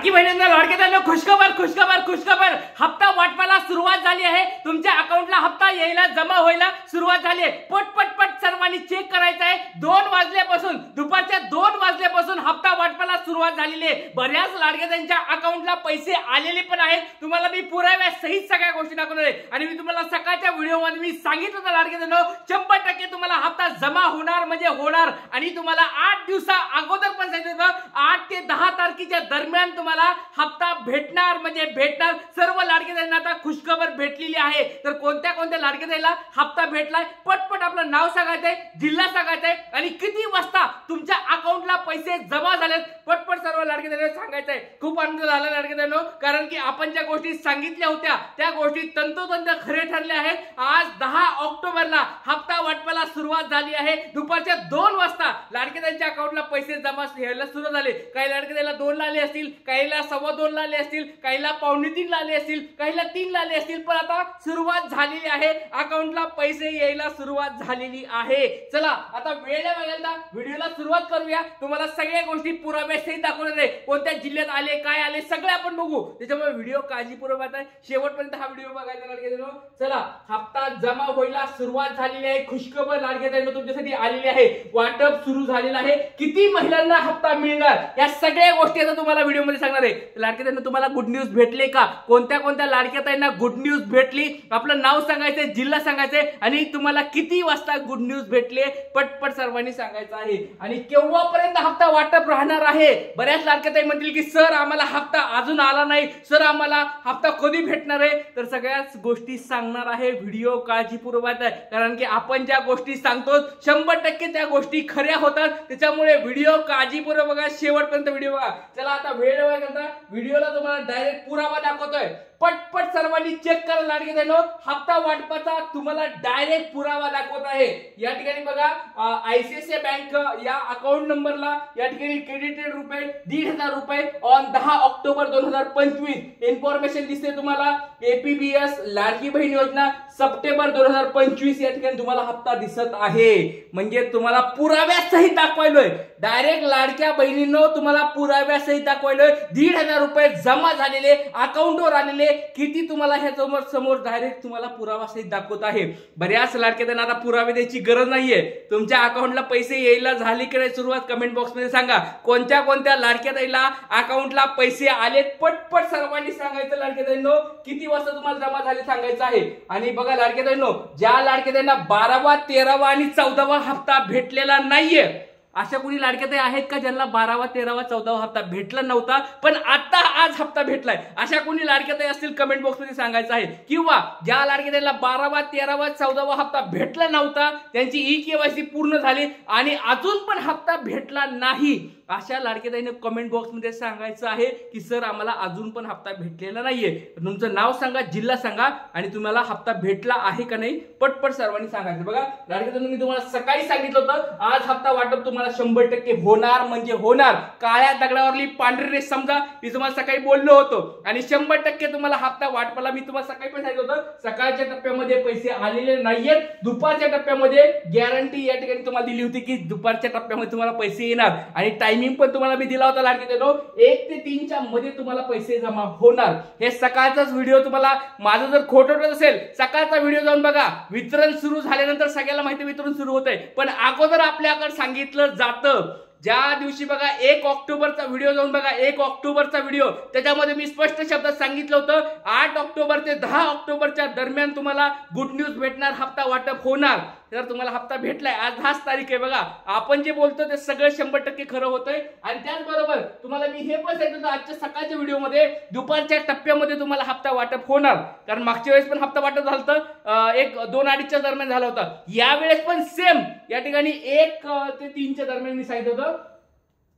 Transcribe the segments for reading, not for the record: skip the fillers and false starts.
लाडकी बहिणींना लाडक्या खुशखबर खुशखबर खुशखबर हप्ता वाटपाला सुरुवात झाली आहे। तुमच्या अकाउंटला हप्ता यायला जमा व्हायला सुरुवात झाली आहे। पट सर्वांनी चेक करायचं आहे। 2 वाजल्यापासून दुपारच्या 2 वाजल्यापासून हप्ता वाटपाला सुरुवात झालेली आहे। बऱ्याच लाडक्यांच्या अकाउंटला पैसे आलेले पण आहेत। तुम्हाला मी पुराव्यासहित सगळ्या गोष्टी दाखवणार आहे आणि मी तुम्हाला सकाळच्या व्हिडिओमध्ये मी सांगितलं होतं लाडक्यांनो 100% तुम्हाला हप्ता जमा होणार म्हणजे होणार आणि तुम्हाला 8 दिवसा अगोदर पण सांगितलं होतं 8 ते 10 तारखेच्या दरम्यान तुम्हाला हप्ता भेटणार म्हणजे भेटणार। सर्व लाडक्यांना आता खुशखबर भेटलेली आहे। तर कोणत्या कोणत्या लाडक्यांना हप्ता भेटलाय पटपट आपलं नाव सांगायचंय, जिल्हा सांगायचंय आणि किती वाजता तुमच्या अकाउंटला पैसे जमा झालेत पटपट सर्व लाडक्यांना सांगायचंय। खूप आनंद झाला लाडक्यांनो, कारण की आपण ज्या गोष्टी सांगितल्या होत्या त्या गोष्टी तंतोतंत खरे ठरल्या आहेत। आज 10 ऑक्टोबरला हप्ता वाटपाला सुरुवात झाली आहे। दुपारच्या 2 वाजता लाडक्यांच्या अकाउंटला पैसे जमा व्हायला सुरू झाले। काही लाडक्यांना 2 ला आले असतील, काहीला 2.25 ला आले असतील, काहीला 2.25 ला आले असतील, काहीला 3 ला आले असतील, पण आता सुरुवात झालेली आहे। अकाउंटला पैसे यायला सुरुवात झालेली आहे। चला आता वेळ बघायला व्हिडिओला सुरुवात करूया। तुम्हाला सगळ्या गोष्टी पुराव्यासहित दाखवणार आहे। कोणत्या जिल्ह्यात आले, काय आले सगळे आपण बघू। त्याच्यामुळे व्हिडिओ काळजीपूर्वक आहे, शेवटपर्यंत हा व्हिडिओ बघायचा लाडक्यांनो। चला हप्ता जमा व्हायला सुरुवात झालेली आहे। खुशखबर लाडक्यांनो तुमच्यासाठी आलेली आहे। वाटप सुरू झालेलं आहे। किती महिलांना हप्ता मिळणार या सगळ्या गोष्टी आता तुम्हाला व्हिडिओ मध्ये सांगणार आहे। लाडक्यांनो तुम्हाला गुड न्यूज भेटले का? कोणत्या कोणत्या लाडक्यांना गुड न्यूज भेटली आपलं नाव सांगायचंय, जिल्हा सांगायचंय आणि तुम्हाला किती वाजता गुड न्यूज भेटले पटपट सर्वांनी सांगायचं आहे। आणि केव्हापर्यंत हप्ता वाटप राहणार आहे? बऱ्याच लाडक्याताई म्हणतील की सर आम्हाला हप्ता अजून आला नाही, सर आम्हाला हप्ता कधी भेटणार आहे? तर सगळ्याच गोष्टी सांगणार आहे। व्हिडिओ काळजीपूर्वक आहे, कारण की आपण ज्या गोष्टी सांगतो 100% त्या गोष्टी खऱ्या होतात। त्याच्यामुळे व्हिडिओ काळजीपूर्वक बघा, शेवटपर्यंत व्हिडिओ बघा। चला आता वेळ करता व्हिडिओला तुम्हाला डायरेक्ट पुरावा दाखवतोय। पटपट सर्वांनी चेक करा लाडक्यांनो, हप्ता वाटपाचा तुम्हाला डायरेक्ट पुरावा दाखवत आहे। या ठिकाणी बघा आयसीआयसीआय बँक या अकाउंट नंबरला या ठिकाणी क्रेडिटेड रुपये 1,500 रुपये ऑन 10 ऑक्टोबर 2025 इन्फॉर्मेशन दिसते तुम्हाला। एपीबीएस लाडकी बहीण योजना सप्टेंबर 2025 या ठिकाणी तुम्हाला हप्ता दिसत आहे। म्हणजे तुम्हाला पुराव्यासहित दाखवायलोय। डायरेक्ट लाडक्या बहिणींनो तुम्हाला पुराव्यासहित दाखवायलोय। 1,500 रुपये जमा झालेले अकाउंटवर आलेले, किती तुम्हाला ह्या समोर डायरेक्ट तुम्हाला पुरावा सहित दाखवत आहे। बऱ्याच लाडक्यांना आता पुरावे द्यायची गरज नाहीये। तुमच्या अकाउंटला पैसे यायला झाली की सुरुवात कमेंट बॉक्स मध्ये सांगा। कोणत्या कोणत्या लाडक्यांना अकाउंटला पैसे आलेत पटपट सर्वांनी सांगायचं लाडक्यांनो। किती वाजता तुम्हाला जमा झाले सांगायचं आहे। आणि बघा लाडक्यांनो, ज्या लाडक्यांना 12वा 13वा आणि 14वा हप्ता भेटलेला नाहीये अशा कोणी लाडक्याताई आहेत का ज्यांना 12वा 13वा 14वा हप्ता भेटला नव्हता पण आता आज हप्ता भेटलाय? अशा कोणी लाडक्याताई असतील कमेंट बॉक्स मध्ये सांगायचं आहे। किंवा ज्या लाडक्यांना 12वा 13वा 14वा हप्ता भेटला नव्हता त्यांची ई-केवायसी पूर्ण झाली आणि अजून पण हप्ता भेटला नाही अशा लाडक्याताईने कमेंट बॉक्स मध्ये सांगायचं आहे की सर आम्हाला अजून पण हप्ता भेटलेला नाहीये। तुमचं नाव सांगा, जिल्हा सांगा आणि तुम्हाला हप्ता भेटला आहे का नाही पटपट सर्वांनी सांगायचं। बघा लाडक्यांनो, मी तुम्हाला सकाळी सांगितलं होतं आज हप्ता वाटप तुम्हाला 100% होणार म्हणजे होणार। काळ्या दगडावरली पांढरी रेष समजा, मी तुम्हाला सकाळी बोललो होतो आणि 100% तुम्हाला हप्ता वाटपाला मी तुम्हाला सकाळी पण सांगितलं होतं। सकाळच्या टप्प्यामध्ये पैसे आलेले नाहीयेत, दुपारच्या टप्प्यामध्ये गॅरंटी या ठिकाणी तुम्हाला दिली होती की दुपारच्या टप्प्यामध्ये तुम्हाला पैसे येणार आणि टाइमिंग पण तुम्हाला मी दिला होता लाडक्यांनो 1 ते 3 च्या मध्ये तुम्हाला पैसे जमा होणार। हे सकाळचाच व्हिडिओ तुम्हाला माझं जर खोटं वाटत असेल सकाळचा व्हिडिओ जाऊन बघा। वितरण सुरू झाल्यानंतर सगळ्याला माहिती वितरण सुरू होतंय, पण अगोदर आपल्याकडे सांगितलं जातं। ज्या दिवशी बघा 1 ऑक्टोबरचा व्हिडिओ जाऊन बघा, 1 ऑक्टोबरचा व्हिडिओ त्याच्यामध्ये मी स्पष्ट शब्दात सांगितलं होतं 8 ऑक्टोबर ते 10 ऑक्टोबरच्या दरम्यान तुम्हाला गुड न्यूज भेटणार, हप्ता वाटप होणार। तर तुम्हाला हप्ता भेटलाय। आज 10 तारीख आहे बघा। आपण जे बोलतो ते सगळं 100% खरं होतंय। आणि त्याचबरोबर तुम्हाला मी हे पण सांगितलं आजच्या सकाळच्या व्हिडिओमध्ये दुपारच्या टप्प्यामध्ये तुम्हाला हप्ता वाटप होणार, कारण मागच्या वेळेस पण हप्ता वाटप झालं होतं 1-2-2:30च्या दरम्यान झाला होता। यावेळेस पण सेम या ठिकाणी 1 ते 3च्या दरम्यान मी सांगितलं होतं।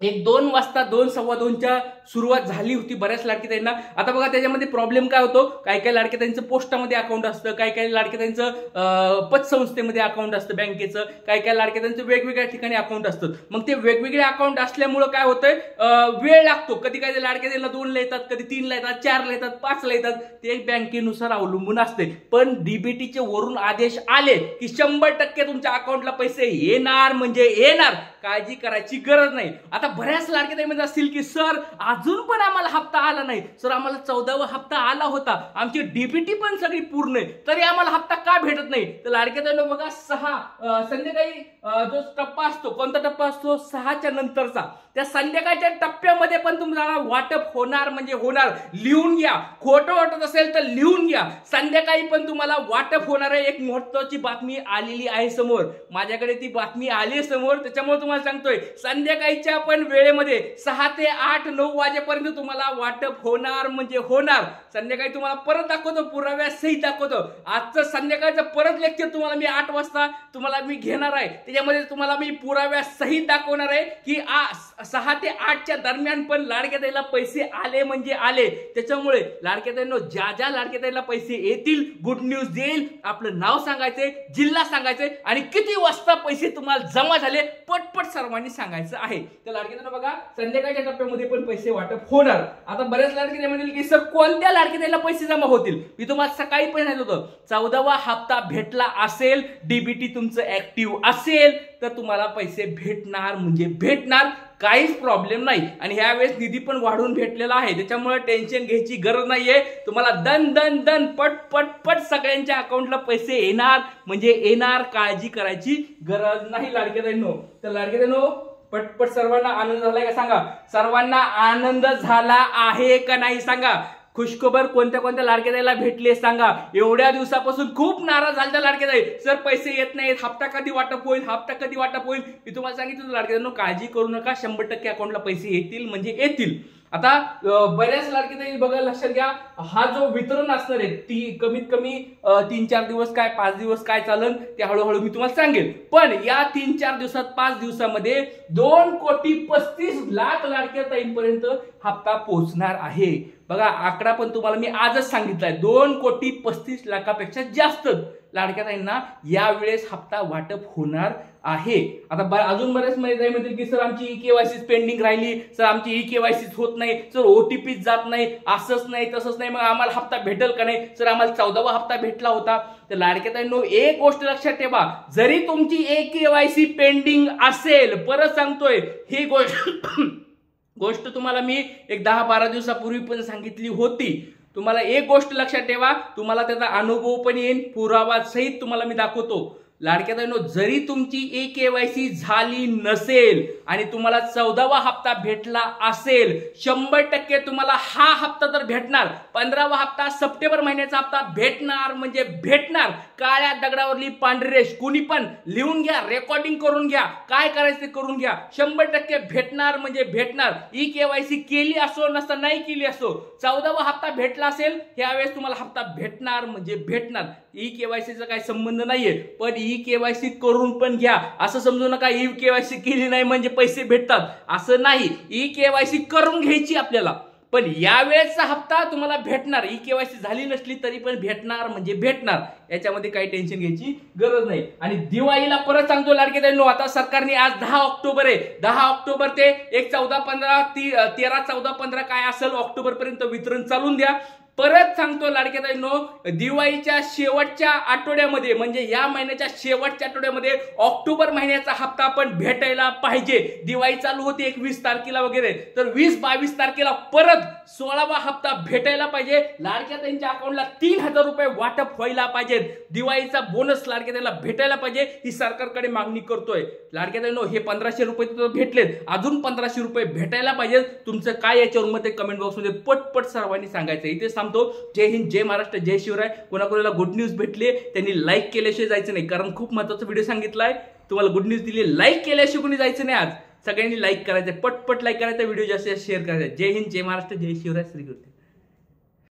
1-2 वाजता 2-2:15च्या सुरुवात झाली होती बऱ्याच लाडक्यांना। आता बघा त्याच्यामध्ये प्रॉब्लेम काय होतो, काही काही लाडक्यांचं पोस्टामध्ये अकाउंट असतं, काही काही लाडक्यांचं पतसंस्थेमध्ये अकाउंट असतं बँकेचं, काही काही लाडक्यांचं वेगवेगळ्या ठिकाणी अकाउंट असतं। मग ते वेगवेगळे अकाउंट असल्यामुळे काय होतंय वेळ लागतो। कधी काही लाडक्यांना 2 ला येतात, कधी 3 ला येतात, 4 ला येतात, 5 ला येतात, ते बँकेनुसार अवलंबून असते। पण डीबीटीचे वरून आदेश आले की 100% तुमच्या अकाउंटला पैसे येणार म्हणजे येणार, काळजी करायची गरज नाही। आता आता बऱ्याच लाडक्या ताई म्हणत असतील की सर अजून पण आम्हाला हप्ता आला नाही. सर आम्हाला 14वा हप्ता आला होता, आमची डीबीटी पण सगळी पूर्ण आहे, तरी आम्हाला हप्ता का भेटत नाही? तर लाडक्या ताईंनो बघा, संध्याकाळी जो टप्पा असतो, कोणता टप्पा असतो? 6च्या नंतरचा. त्या संध्याकाळच्या टप्प्यामध्ये पण तुम्हाला वाटप होणार म्हणजे होणार. लिहून घ्या, खोटं वाटत असेल तर लिहून घ्या. संध्याकाळी पण तुम्हाला वाटप होणार आहे. एक महत्त्वाची बातमी आलेली आहे समोर, माझ्याकडे ती बातमी आली समोर, त्याच्यामुळे तुम्हाला सांगतोय संध्याकाळच्या पण वेळेमध्ये 6 ते 8 9 वाजेपर्यंत तुम्हाला वाटप होणार म्हणजे होणार. संध्याकाळी तुम्हाला परत दाखवतो, पुराव्यासहित दाखवतो. आजचं संध्याकाळचं परत लेक्चर तुम्हाला मी 8 वाजता तुम्हाला मी घेणार आहे, त्याच्यामध्ये तुम्हाला मी पुराव्यासहित दाखवणार आहे की 6 ते 8च्या दरम्यान पण लाडक्या ताईला पैसे आले म्हणजे आले. त्याच्यामुळे लाडक्या ताईंनो, ज्या लाडक्या ताईला पैसे येतील, गुड न्यूज येईल, आपलं नाव सांगायचंय, जिल्हा सांगायचंय आणि किती वाजता पैसे तुम्हाला जमा झाले पटपट सर्वांनी सांगायचं आहे. तर लाडक्या ताईंनो बघा, संध्याकाळच्या टप्प्यामध्ये पण पैसे वाटप होणार. आता बऱ्याच लाडक्या ताई म्हणतील की सर कोणत्या लाडक्या ताईला पैसे जमा होतील? मी तुम्हाला सकाळी पण सांगितलं होतं, 14वा हप्ता भेटला असेल, डीबीटी तुमचं ऍक्टिव्ह असेल तर तुम्हाला पैसे भेटणार म्हणजे भेटणार, काहीच प्रॉब्लेम नाही. आणि ह्या वेळेस निधी पण वाढून भेटलेला आहे, त्याच्यामुळे टेन्शन घ्यायची गरज नाहीये. तुम्हाला दन दन दन पट पट पट सगळ्यांच्या अकाउंटला पैसे येणार म्हणजे येणार, काळजी करायची गरज नाही लाडक्या ताईंनो. तर लाडक्या ताईंनो, पटपट सर्वांना आनंद झालाय का सांगा? सर्वांना आनंद झाला आहे का नाही सांगा? खुशखबर कोणत्या कोणत्या लाडक्या ताईला भेटले सांगा? एवढ्या दिवसापासून खूप नाराज झाल्या लाडक्या ताई, सर पैसे येत नाहीत, हप्ता कधी वाटप होईल, हप्ता कधी वाटप होईल. मी तुम्हाला सांगितलं लाडक्या ताईंनो, काळजी करू नका, 100% अकाउंटला पैसे येतील म्हणजे येतील. आता बऱ्याच लाडक्या ताई बघा, लक्षात घ्या, हा जो वितरण असणार आहे ती कमीत कमी 3-4 दिवस काय 5 दिवस काय चालन ते हळूहळू मी तुम्हाला सांगेल. पण या 3-4 दिवसात 5 दिवसामध्ये 2,35,00,000 लाडक्या ताईंपर्यंत हप्ता पोहोचणार आहे. बघा, आकडा पण तुम्हाला मी आजच सांगितलाय, 2,35,00,000पेक्षा जास्त लाडक्या ताईंना यावेळेस हप्ता वाटप होणार आहे. आता अजून बरेच ताई म्हणतील की सर आमची ई-केवायसी पेंडिंग राहिली, सर आमची ई-केवायसी होत नाही, सर ओटीपी जात नाही, असंच नाही तसंच नाही, मग आम्हाला हप्ता भेटेल का नाही? सर आम्हाला 14वा हप्ता भेटला होता. तर लाडक्या ताईंनो, एक गोष्ट लक्षात ठेवा, जरी तुमची ई-केवायसी पेंडिंग असेल, परत सांगतोय ही गोष्ट तुम्हाला मी एक 10-12 दिवसापूर्वी पण सांगितली होती. तुम्हाला एक गोष्ट लक्षात ठेवा, तुम्हाला त्याचा अनुभव पण येईल, पुरावा सहित तुम्हाला मी दाखवतो. लाडक्या ताईंनो, जरी तुमची ई-केवायसी झाली नसेल आणि तुम्हाला 14वा हप्ता भेटला असेल, 100% तुम्हाला हा हप्ता तर भेटणार. 15वा हप्ता, सप्टेंबर महिन्याचा हप्ता भेटणार म्हणजे भेटणार. काळ्या दगडावरली पांढरी रेष, कुणी पण लिहून घ्या, रेकॉर्डिंग करून घ्या, काय करायचं ते करून घ्या. 100% भेटणार म्हणजे भेटणार. ई-केवायसी केली असो नसता नाही केली असो, 14वा हप्ता भेटला असेल, यावेळेस तुम्हाला हप्ता भेटणार म्हणजे भेटणार. ई-केवायसीचा काही संबंध नाहीये, पण ई-केवायसी करून पण घ्या. असं समजू नका ई-केवायसी केली नाही म्हणजे पैसे भेटतात, असं नाही. ई-केवायसी करून घ्यायची आपल्याला, पण यावेळेसचा हप्ता तुम्हाला भेटणार. ई-केवायसी झाली नसली तरी पण भेटणार म्हणजे भेटणार, याच्यामध्ये काही टेन्शन घ्यायची गरज नाही. आणि दिवाळीला परत सांगतो लाडके ताईंनो, आता सरकारने आज 10 ऑक्टोबर आहे, 10 ऑक्टोबर ते 13-14-15 काय असेल ऑक्टोबर पर्यंत वितरण चालून द्या. परत सांगतो लाडक्या ताईंनो, दिवाळीच्या शेवटच्या आठवड्यामध्ये म्हणजे या महिन्याच्या शेवटच्या आठवड्यामध्ये ऑक्टोबर महिन्याचा हप्ता पण भेटायला पाहिजे. दिवाळी चालू होते 21 तारखेला वगैरे, तर 20-22 तारखेला परत 16वा हप्ता भेटायला पाहिजे. लाडक्या ताईंच्या अकाउंटला 3,000 रुपये वाटप व्हायला पाहिजे. दिवाळीचा बोनस लाडक्या ताईला भेटायला पाहिजे, ही सरकारकडे मागणी करतोय. लाडक्या ताईंनो, हे 1,500 रुपये तर भेटलेत, अजून 1,500 रुपये भेटायला पाहिजे. तुमचं काय याच्यावर मत कमेंट बॉक्समध्ये पटपट सर्वांनी सांगायचं. इथे जय हिंद, जय महाराष्ट्र, जय शिवराय. कोणाकोणाला गुड न्यूज भेटली त्यांनी लाईक केल्याशिवाय जायचं नाही, कारण खूप महत्त्वाचा व्हिडिओ सांगितलाय, तुम्हाला गुड न्यूज दिली. लाईक केल्याशिवाय कोणी जायचं नाही. आज सगळ्यांनी लाईक करायचं, पटपट लाईक करायचा, व्हिडिओ जास्तीत जास्त शेअर करायचा. जय हिंद, जय महाराष्ट्र, जय शिवराय, श्री गुरु.